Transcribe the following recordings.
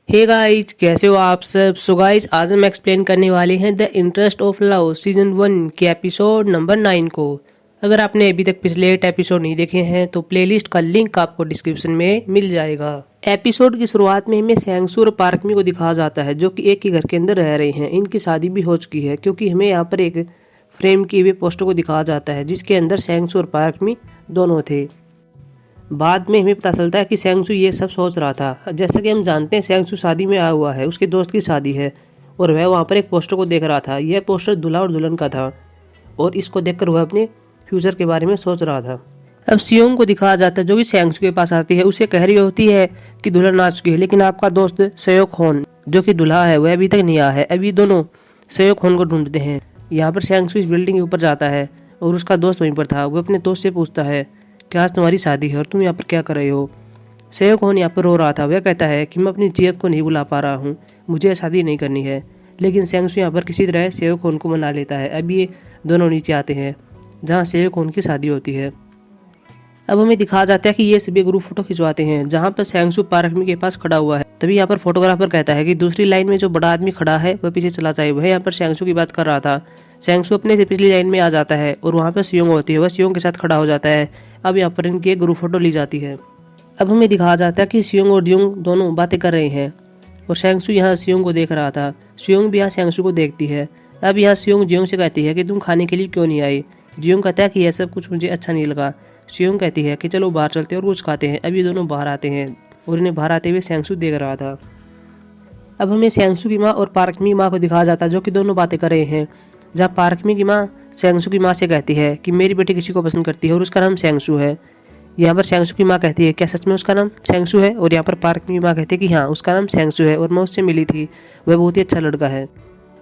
Hey guys, कैसे हो आप सब। सो गाइस, आज हम एक्सप्लेन करने वाले हैं the interest of love season 1 के एपिसोड नंबर 9 को। अगर आपने अभी तक पिछले 8 एपिसोड नहीं देखे हैं तो प्लेलिस्ट का लिंक आपको डिस्क्रिप्शन में मिल जाएगा। एपिसोड की शुरुआत में हमें सेंगसू और पार्कमी को दिखाया जाता है जो कि एक ही घर के अंदर रह रहे हैं। इनकी शादी भी हो चुकी है क्योंकि हमें यहाँ पर एक फ्रेम किए हुए पोस्टर को दिखाया जाता है जिसके अंदर सेंगसू और पार्कमी दोनों थे। बाद में हमें पता चलता है कि सेंगसू ये सब सोच रहा था। जैसा कि हम जानते हैं सेंगसू शादी में आया हुआ है, उसके दोस्त की शादी है और वह वहाँ पर एक पोस्टर को देख रहा था। यह पोस्टर दूल्हा और दुल्हन का था और इसको देखकर वह अपने फ्यूचर के बारे में सोच रहा था। अब सियोंग को दिखाया जाता है जो कि सेंगसू के पास आती है। उसे कह रही होती है कि दुल्हन आ चुकी है, लेकिन आपका दोस्त सयोक होन जो कि दूल्हा है वह अभी तक नहीं आया है। अभी दोनों सयोक होन को ढूंढते हैं। यहाँ पर सेंगसू इस बिल्डिंग के ऊपर जाता है और उसका दोस्त वहीं पर था। वो अपने दोस्त से पूछता है कि आज तुम्हारी शादी है और तुम यहाँ पर क्या कर रहे हो। सेवक होन यहाँ पर रो रहा था। वह कहता है कि मैं अपनी जीएफ को नहीं बुला पा रहा हूँ, मुझे शादी नहीं करनी है। लेकिन सेंगसू यहाँ पर किसी तरह सेवक होन को मना लेता है। अब ये दोनों नीचे आते हैं जहाँ सेवक होन की शादी होती है। अब हमें दिखाया जाता है कि ये सभी ग्रुप फोटो खिंचवाते हैं जहाँ पर सेंगसू पार्कमी के पास खड़ा हुआ है। तभी यहाँ पर फोटोग्राफर कहता है कि दूसरी लाइन में जो बड़ा आदमी खड़ा है वह पीछे चला जाए। वह यहाँ पर सेंगसू की बात कर रहा था। सेंगसू अपने से पिछली लाइन में आ जाता है और वहाँ पर सियोंग होती है। वह सियोंग के साथ खड़ा हो जाता है। अब यहाँ पर इनकी एक ग्रुप फोटो ली जाती है। अब हमें दिखाया जाता है कि सियोंग और जियोंग दोनों बातें कर रहे हैं और सेंगसू यहाँ सियोंग को देख रहा था। सियोंग भी यहाँ सेंगसू को देखती है। अब यहाँ सियोंग जियोंग से कहती है कि तुम खाने के लिए क्यों नहीं आई। जियोंग कहता है कि यह सब कुछ मुझे अच्छा नहीं लगा। सियोंग कहती है कि चलो बाहर चलते हैं और कुछ खाते हैं। अब ये दोनों बाहर आते हैं और इन्हें बाहर आते हुए सेंगसू देख रहा था। अब हमें सेंगसू की माँ और पार्कमी माँ को दिखाया जाता है जो कि दोनों बातें कर रहे हैं। जहाँ पार्कमी की माँ सेंगसू की माँ से कहती है कि मेरी बेटी किसी को पसंद करती है और उसका नाम सेंगसू है। यहाँ पर सेंगसू की माँ कहती है क्या सच में उसका नाम सेंगसू है। और यहाँ पर पार्कमी की माँ कहती है कि हाँ उसका नाम सेंगसू है और मैं उससे मिली थी, वह बहुत ही अच्छा लड़का है।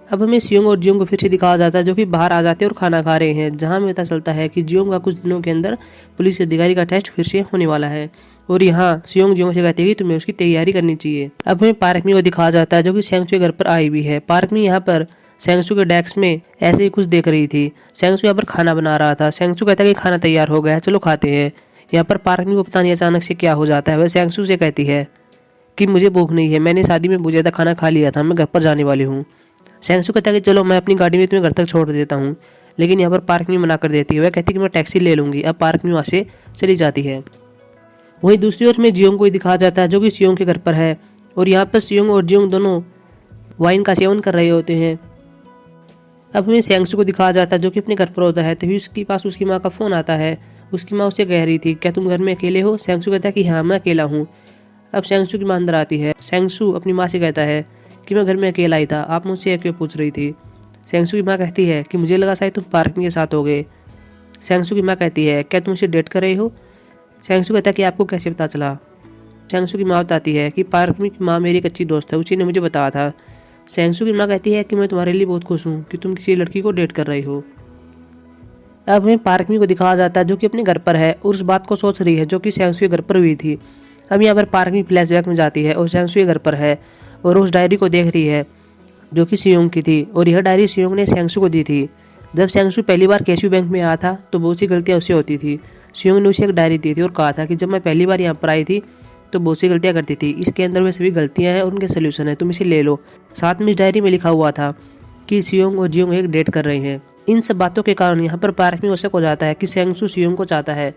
अब हमें सियोंग और जियोंग को फिर से दिखाया जाता है जो कि बाहर आ जाते हैं और खाना खा रहे हैं। जहाँ हमें पता चलता है कि जियोंग का कुछ दिनों के अंदर पुलिस अधिकारी का टेस्ट फिर से होने वाला है और यहाँ सियोंग जियोंग से कहती है कि तुम्हें उसकी तैयारी करनी चाहिए। अब हमें पार्कमी को दिखाया जाता है जो कि सेंगसू के घर पर आई हुई है। पार्कमी यहाँ पर सेंगसू के डेस्क में ऐसे ही कुछ देख रही थी। सेंगसू यहाँ पर खाना बना रहा था। सेंगसू कहता है कि खाना तैयार हो गया है, चलो खाते हैं। यहाँ पर पार्कमी को पता नहीं अचानक से क्या हो जाता है। वह सेंगसू से कहती है कि मुझे भूख नहीं है, मैंने शादी में बहुत ज़्यादा खाना खा लिया था, मैं घर पर जाने वाली हूँ। सेंगसू कहता है कि चलो मैं अपनी गाड़ी में तुम्हें घर तक छोड़ देता हूँ, लेकिन यहाँ पर पार्कमी मना कर देती है। वह कहती है कि मैं टैक्सी ले लूँगी। अब पार्कमी वहाँ से चली जाती है। वहीं दूसरी ओर में जियोंग को दिखाया जाता है जो कि सियोंग के घर पर है और यहाँ पर सियोंग और जियोंग दोनों वाइन का सेवन कर रहे होते हैं। अब हमें सेंगसू को दिखाया जाता है जो कि अपने घर पर होता है। तभी उसके पास उसकी माँ का फ़ोन आता है। उसकी माँ उससे कह रही थी क्या तुम घर में अकेले हो। सेंगसू कहता है कि हाँ मैं अकेला हूँ। अब सेंगसू की माँ अंदर आती है। सेंगसू अपनी माँ से कहता है कि मैं घर में अकेला ही था, आप मुझसे क्यों पूछ रही थी। सेंगसू की माँ कहती है कि मुझे लगा शायद तुम पार्किंग के साथ हो गए। सेंगसू की माँ कहती है क्या तुम उसे डेट कर रहे हो। सेंगसू कहता है कि आपको कैसे पता चला। सेंगसू की माँ बताती है कि पार्कमी की माँ मेरी एक अच्छी दोस्त है, उसी ने मुझे बताया था। सेंगसू की माँ कहती है कि मैं तुम्हारे लिए बहुत खुश हूँ कि तुम किसी लड़की को डेट कर रही हो। अब हमें पार्कमी को दिखाया जाता है जो कि अपने घर पर है और उस बात को सोच रही है जो कि सेंगसू के घर पर हुई थी। अब यहाँ पर पार्कमी फ्लैशबैक में जाती है और सेंगसू के घर पर है और उस डायरी को देख रही है जो कि सियोंग की थी और यह डायरी सियोंग ने सेंगसू को दी थी। जब सेंगसू पहली बार कैशू बैंक में आया था तो बहुत सी गलतियाँ उससे होती थी। सियोंग ने उसे एक डायरी दी थी और कहा था कि जब मैं पहली बार यहाँ पर आई थी तो बहुत सी गलतियाँ करती थी, इसके अंदर वे सभी गलतियाँ हैं और उनके सोल्यूशन है, तुम इसे ले लो। साथ में इस डायरी में लिखा हुआ था कि सियोंग और जियोंग एक डेट कर रहे हैं। इन सब बातों के कारण यहाँ पर पार्कमी को शक हो जाता है कि सेंगसू सियोंग को चाहता है।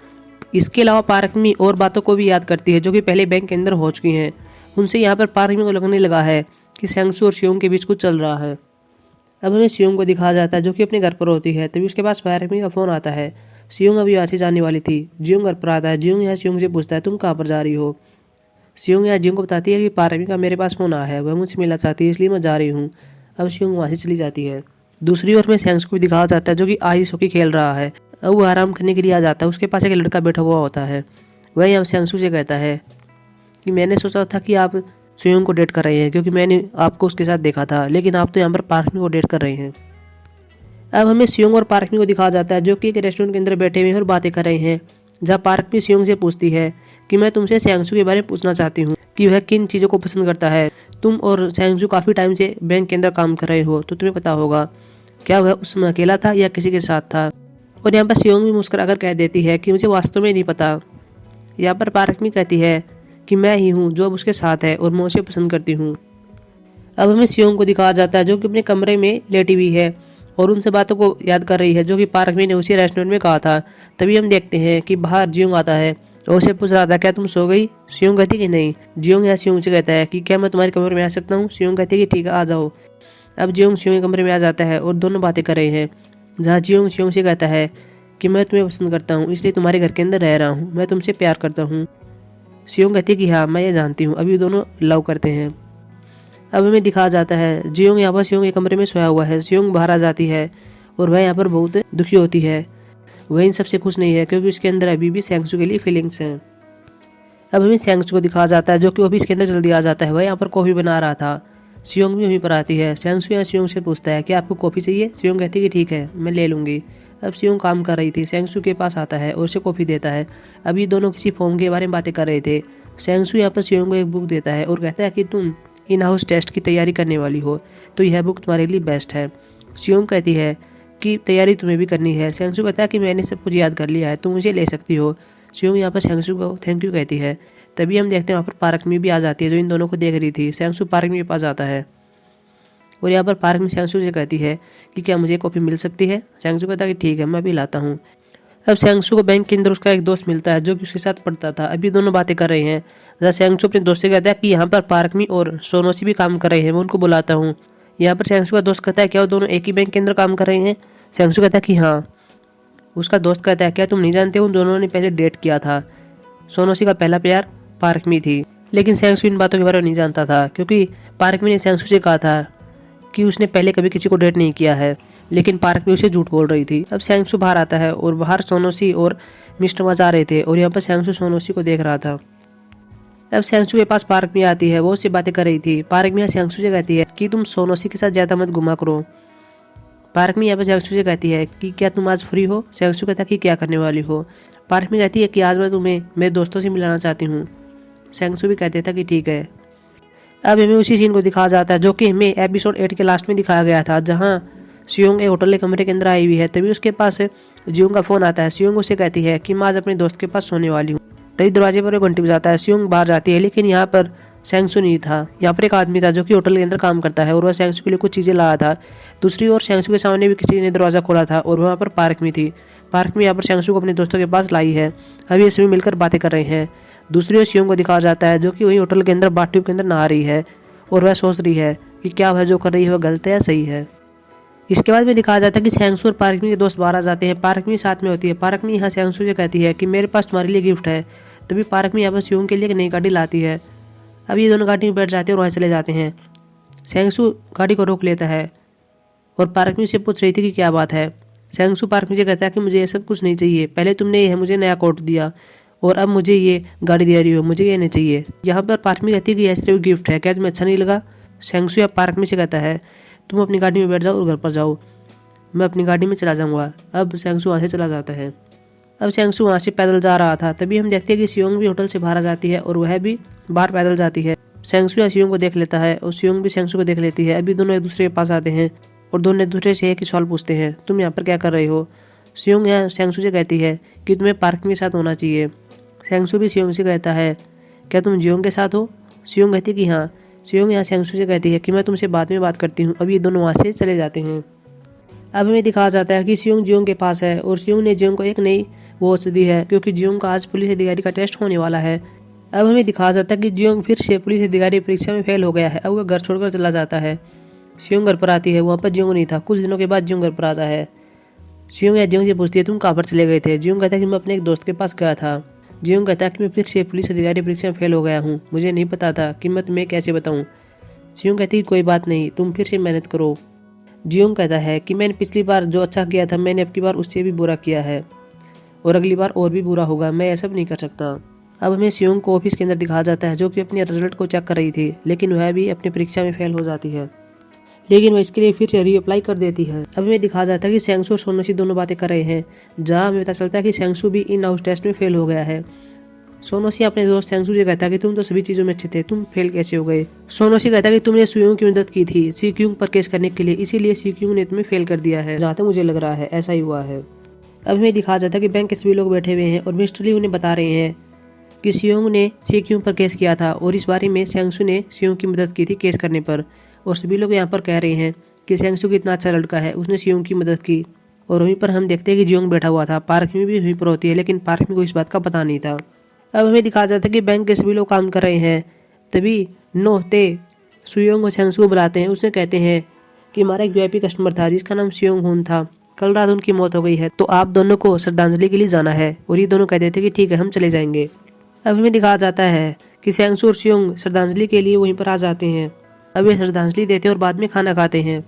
इसके अलावा पार्कमी और बातों को भी याद करती है जो कि पहले बैंक के अंदर हो चुकी हैं। उनसे यहाँ पर पार्कमी को लगने लगा है कि सेंगसू और सियोंग के बीच कुछ चल रहा है। अब हमें सियोंग को दिखाया जाता है जो कि अपने घर पर होती है। तभी उसके पास पार्कमी का फ़ोन आता है। सियोंग अभी यहाँ से जाने वाली थी। जियोंग घर पर आता है। जियोंग यहाँ सियोंग से पूछता है तुम कहाँ पर जा रही हो। सियोंग यहाँ जियोंग को बताती है कि पार्कमी का मेरे पास फ़ोन आया है, वह मुझसे मिलना चाहती है इसलिए मैं जा रही हूँ। अब सियोंग वहाँ से चली जाती है। दूसरी ओर में सेंगसू को दिखाया जाता है जो कि आइस हॉकी खेल रहा है। अब वो आराम करने के लिए आ जाता है। उसके पास एक लड़का बैठा हुआ होता है। वह यहाँ सेंगसू से कहता है कि मैंने सोचा था कि आप सियोंग को डेट कर रहे हैं क्योंकि मैंने आपको उसके साथ देखा था, लेकिन आप तो यहाँ पर पार्कमी को डेट कर रहे हैं। अब हमें सियोंग और पार्कमी को दिखाया जाता है जो कि एक रेस्टोरेंट के अंदर बैठे हुए हैं और बातें कर रहे हैं। जहाँ पार्कमी सियोंग से पूछती है कि मैं तुमसे सेंगसू के बारे में पूछना चाहती हूँ कि वह किन चीज़ों को पसंद करता है। तुम और सेंगसू काफ़ी टाइम से बैंक के अंदर काम कर रहे हो तो तुम्हें पता होगा क्या वह उस समय अकेला था या किसी के साथ था। और यहाँ पर सियोंग भी मुस्कुराकर कह देती है कि मुझे वास्तव में नहीं पता। यहाँ पर पार्कमी कहती है कि मैं ही हूँ जो अब उसके साथ है और मैं उसे पसंद करती हूँ। अब हमें सियोंग को दिखाया जाता है जो कि अपने कमरे में लेटी हुई है और उनसे बातों को याद कर रही है जो कि पार्क में ने उसी रेस्टोरेंट में कहा था। तभी हम देखते हैं कि बाहर जियोंग आता है और उसे पूछ रहा था क्या तुम सो गई। सियोंग कहती कि नहीं। जियोंग या सियोंग से कहता है कि क्या मैं तुम्हारे कमरे में आ सकता हूँ। सियोंग कहती है कि ठीक है आ जाओ। अब जियोंग सियोंग के कमरे में आ जाता है और दोनों बातें कर रहे हैं, जहाँ जियोंग सियोंग से कहता है कि मैं तुम्हें पसंद करता हूँ इसलिए तुम्हारे घर के अंदर रह रहा हूँ, मैं तुमसे प्यार करता हूँ। सियोंग कहती है कि हाँ मैं ये जानती हूँ। अभी दोनों लव करते हैं। अब हमें दिखाया जाता है जियोंग यहाँ पर सियोंग के कमरे में सोया हुआ है। सियोंग बाहर आ जाती है और वह यहाँ पर बहुत दुखी होती है। वह इन सबसे खुश नहीं है क्योंकि उसके अंदर अभी भी सेंगसू के लिए फीलिंग्स हैं। अब हमें सेंगसू को दिखाया जाता है जो कि ऑफिस के अंदर जल्दी आ जाता है। वह यहाँ पर कॉफ़ी बना रहा था। सियोंग भी वहीं पर आती है। सेंगसू यहाँ सियोंग से पूछता है कि आपको कॉफ़ी चाहिए। सियोंग कहती है कि ठीक है मैं ले लूँगी। अब सियोंग काम कर रही थी। सेंगसू के पास आता है और उसे कॉफ़ी देता है। अब ये दोनों किसी फॉर्म के बारे में बातें कर रहे थे। सेंगसू यहाँ पर सियोंग को एक बुक देता है और कहता है कि तुम इन हाउस टेस्ट की तैयारी करने वाली हो तो यह बुक तुम्हारे लिए बेस्ट है। सियोंग कहती है कि तैयारी तुम्हें भी करनी है। सेंगसू कहता है कि मैंने सब कुछ याद कर लिया है, तुम मुझे ले सकती हो। सियोंग यहाँ पर सेंगसू को थैंक यू कहती है। तभी हम देखते हैं वहाँ पर पार्क में भी आ जाती है जो इन दोनों को देख रही थी। सेंगसू पार्क में पास आता है और यहाँ पर पार्क में सेंगसू से कहती है कि क्या मुझे कॉफ़ी मिल सकती है। सेंगसू कहता है कि ठीक है मैं भी लाता हूँ। अब सेंगसू को बैंक के अंदर उसका एक दोस्त मिलता है जो कि उसके साथ पढ़ता था। अभी दोनों बातें कर रहे हैं। जहाँ सेंगसू अपने दोस्त से कहता है कि यहाँ पर पार्क में और सोनोसी भी काम कर रहे हैं, मैं उनको बुलाता हूँ। यहाँ पर सेंगसू का दोस्त कहता है क्या वो दोनों एक ही बैंक के अंदर काम कर रहे हैं। सेंगसू कहता है कि हाँ। उसका दोस्त कहता है क्या तुम नहीं जानते उन दोनों ने पहले डेट किया था। सोनोसी का पहला प्यार पार्क में थी। लेकिन सेंगसू इन बातों के बारे में नहीं जानता था क्योंकि पार्क में ने सेंगसू से कहा था कि उसने पहले कभी किसी को डेट नहीं किया है, लेकिन पार्क में उसे झूठ बोल रही थी। अब सेंगसू बाहर आता है और बाहर सोनोसी और मिस्टर मा जा रहे थे और यहाँ पर सेंगसू सोनोसी को देख रहा था। अब सेंगसू के पास पार्क में आती है, वो उससे बातें कर रही थी। पार्क में सेंगसू से कहती है कि तुम सोनोसी के साथ ज़्यादा मत घुमा करो। पार्क में यहाँ पर सेंगसू से कहती है कि क्या तुम आज फ्री हो। सेंगसू कहता है कि क्या करने वाली हो। पार्क में कहती है कि आज मैं तुम्हें मेरे दोस्तों से मिलाना चाहती हूँ। सेंगसू भी कहते था कि ठीक है। अब हमें उसी सीन को दिखाया जाता है जो कि हमें एपिसोड 8 के लास्ट में दिखाया गया था, जहाँ सियोंग एक होटल के कमरे के अंदर आई हुई है। तभी उसके पास जियोंग का फोन आता है। सियोंग उसे कहती है कि मैं आज अपने दोस्त के पास सोने वाली हूँ। तभी दरवाजे पर एक घंटी बजाता है। सियोंग बाहर जाती है लेकिन यहाँ पर सेंगसू नहीं था। यहाँ पर एक आदमी था जो कि होटल के अंदर काम करता है और वह सेंगसू के लिए कुछ चीज़ें लाया था। दूसरी ओर सेंगसू के सामने भी किसी ने दरवाज़ा खोला था और वहाँ पर पार्क में थी। पार्क में यहाँ पर सेंगसू को अपने दोस्तों के पास लाई है। अभी ये सभी मिलकर बातें कर रहे हैं। दूसरी ओर सियोंग को दिखाया जाता है जो कि वही होटल के अंदर बाथटब के अंदर नहा रही है और वह सोच रही है कि क्या वह जो कर रही है वह गलत है या सही है। इसके बाद में दिखाया जाता है कि सेंगसू और पार्क में के दोस्त बाहर आ जाते हैं। पार्क में साथ में होती है। पार्क में यहाँ सेंगसू से कहती है कि मेरे पास तुम्हारे लिए गिफ्ट है। तभी पार्क में यहाँ पर सियोंग के लिए एक नई गाड़ी लाती है। अब ये दोनों गाड़ी में बैठ जाते हैं और वहाँ चले जाते हैं। सेंगसू गाड़ी को रोक लेता है और पार्क में से पूछ रही थी कि क्या बात है। सेंगसू पार्क में से कहता है कि मुझे ये सब कुछ नहीं चाहिए, पहले तुमने ये मुझे नया कोट दिया और अब मुझे ये गाड़ी दे रही हो, मुझे ये नहीं चाहिए। यहाँ पर पार्क में कहती है कि यह सिर्फ गिफ्ट है, क्या तुम्हें अच्छा नहीं लगा। सेंगसू या पार्क में से कहता है तुम अपनी गाड़ी में बैठ जाओ और घर पर जाओ, मैं अपनी गाड़ी में चला जाऊँगा। अब सेंगसू वहाँ से चला जाता है। अब सेंगसू वहाँ से पैदल जा रहा था। तभी हम देखते हैं कि सियोंग भी होटल से बाहर आ जाती है और वह भी बाहर पैदल जाती है। सेंगसू या सियोंग को देख लेता है और सियोंग भी सेंगसू को देख लेती है। अभी दोनों एक दूसरे के पास आते हैं और दोनों एक दूसरे से एक ही सवाल पूछते हैं, तुम यहाँ पर क्या कर रहे हो। सियोंग या सेंगसू से कहती है कि तुम्हें पार्क में साथ होना चाहिए। सेंगसू भी सियोंग से कहता है क्या तुम जियोंग के साथ हो। सियोंग कहती है कि हाँ। सियोंग या सेंगसू से कहती है कि मैं तुमसे बाद में बात करती हूँ। अब ये दोनों वहाँ से चले जाते हैं। अब हमें दिखाया जाता है कि सियोंग जियोंग के पास है और सियोंग ने जियोंग को एक नई वॉच दी है क्योंकि जियोंग का आज पुलिस अधिकारी का टेस्ट होने वाला है। अब हमें दिखाया जाता है कि जियोंग फिर से पुलिस अधिकारी परीक्षा में फेल हो गया है। अब वह घर छोड़कर चला जाता है। सियोंग घर पर आती है, वहाँ पर जियोंग नहीं था। कुछ दिनों के बाद जियोंग घर पर आता है। सियोंग या जियोंग से पूछती है तुम कहाँ पर चले गए थे। जियोंग कहता है कि मैं अपने एक दोस्त के पास गया था। जियोंग कहता है कि मैं फिर से पुलिस अधिकारी परीक्षा में फेल हो गया हूँ, मुझे नहीं पता था कि मैं तुम्हें कैसे बताऊँ। सियोंग कहती है कोई बात नहीं, तुम फिर से मेहनत करो। जियोंग कहता है कि मैंने पिछली बार जो अच्छा किया था मैंने अब की बार उससे भी बुरा किया है और अगली बार और भी बुरा होगा, मैं ऐसा नहीं कर सकता। अब हमें सियोंग को ऑफिस के अंदर दिखाया जाता है जो कि अपने रिजल्ट को चेक कर रही थी, लेकिन वह भी अपनी परीक्षा में फेल हो जाती है, लेकिन वह इसके लिए फिर से रीअप्लाई कर देती है। अब हमें दिखाया जाता है कि सेंगसू और सोनोसी दोनों बातें कर रहे हैं, जहाँ हमें पता चलता है कि सेंगसू भी इन हाउस टेस्ट में फेल हो गया है। सोनोसी अपने दोस्त सेंगसू से कहता है कि तुम तो सभी चीज़ों में अच्छे थे, तुम फेल कैसे हो गए। सोनोसी कहता है कि तुमने सियोंग की मदद की थी सीक्यूंग पर केस करने के लिए, इसीलिए सीक्यूंग ने तुम्हें फेल कर दिया है। जहाँ तक मुझे लग रहा है ऐसा ही हुआ है। अब हमें दिखाया जाता है कि बैंक के सभी लोग बैठे हुए हैं और मिस्टर ली उन्हें बता रहे हैं कि सियोंग ने सेक्यूंग पर केस किया था और इस बारे में सेंगसू ने सियोंग की मदद की थी केस करने पर। और सभी लोग यहाँ पर कह रहे हैं कि सेंगसू कितना अच्छा लड़का है, उसने सियोंग की मदद की। और वहीं पर हम देखते हैं कि जियोंग बैठा हुआ था। पार्क में भी वहीं पर होती है, लेकिन पार्क में को इस बात का पता नहीं था। अब हमें दिखाया जाता है कि बैंक के सभी लोग काम कर रहे हैं। तभी नोहते सुयोंग और सेंगसू को बुलाते हैं। उसने कहते हैं कि हमारा एक वीआईपी कस्टमर था जिसका नाम सियोंग हुन था, कल रात उनकी मौत हो गई है, तो आप दोनों को श्रद्धांजलि के लिए जाना है। और ये दोनों कहते थे कि ठीक है, हम चले जाएंगे। अब हमें दिखाया जाता है कि सेंगसू और सियोंग श्रद्धांजलि के लिए वहीं पर आ जाते हैं। अब ये श्रद्धांजलि देते हैं और बाद में खाना खाते हैं,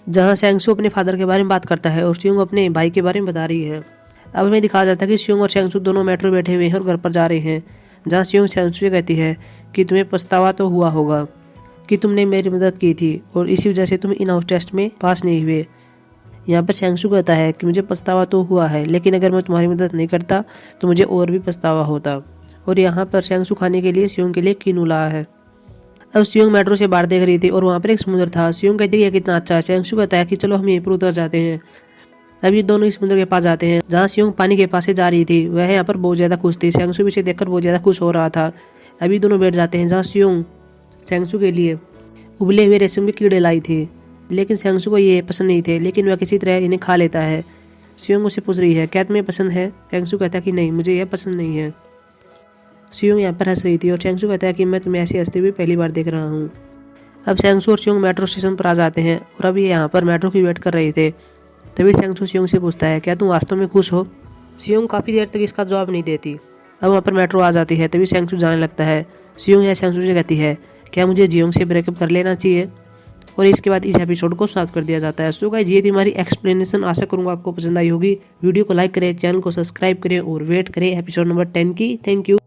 जहाँ सेंगसू अपने फादर के बारे में बात करता है और सियोंग अपने भाई के बारे में बता रही है। अब हमें दिखाया जाता है कि सियोंग और सेंगसू दोनों मेट्रो बैठे हुए हैं और घर पर जा रहे हैं, जहाँ सियोंग सेंगसू से कहती है कि तुम्हें पछतावा तो हुआ होगा कि तुमने मेरी मदद की थी और इसी वजह से तुम इन हाउस टेस्ट में पास नहीं हुए। यहाँ पर सेंगसू कहता है कि मुझे पछतावा तो हुआ है, लेकिन अगर मैं तुम्हारी मदद नहीं करता तो मुझे और भी पछतावा होता। और यहाँ पर सेंगसू खाने के लिए सियोंग के लिए कीनू लाया है। अब सियोंग मेट्रो से बाहर देख रही थी और वहाँ पर एक समुद्र था। सियोंग कहती है कितना अच्छा है। सेंगसू कहता है कि चलो हम यहीं पर उतर जाते हैं। अब ये दोनों इस समुद्र के पास जाते हैं, जहाँ सियोंग पानी के पास से जा रही थी। वह यहाँ पर बहुत ज़्यादा खुश थी। सेंगसू भी इसे देखकर बहुत ज़्यादा खुश हो रहा था। अभी दोनों बैठ जाते हैं, जहाँ सियोंग सेंगसू के लिए उबले हुए रेशम के कीड़े लाई थी, लेकिन सेंगसू को ये पसंद नहीं थे, लेकिन वह किसी तरह इन्हें खा लेता है। सियोंग उसे पूछ रही है क्या तुम्हें पसंद है? सेंगसू कहता है कि नहीं, मुझे यह पसंद नहीं है। सियोंग यहाँ पर हंस रही थी और सेंगसू कहता है कि मैं तुम्हें ऐसे हंसते हुए पहली बार देख रहा हूँ। अब सेंगसू और सियोंग मेट्रो स्टेशन पर आ जाते हैं और अब ये यहाँ पर मेट्रो की वेट कर रहे थे। तभी सेंगसू सियोंग से पूछता है क्या तुम वास्तव में खुश हो? सियोंग काफ़ी देर तक इसका जवाब नहीं देती। अब वहाँ पर मेट्रो आ जाती है। तभी सेंगसू जाने लगता है। सियोंग या सेंगसू से कहती है क्या मुझे जियोंग से ब्रेकअप कर लेना चाहिए? और इसके बाद इस एपिसोड को समाप्त कर दिया जाता है। सो गाइस, ये थी हमारी एक्सप्लेनेशन। आशा करूँगा आपको पसंद आई होगी। वीडियो को लाइक करें, चैनल को सब्सक्राइब करें और वेट करें एपिसोड नंबर 10 की। Thank you.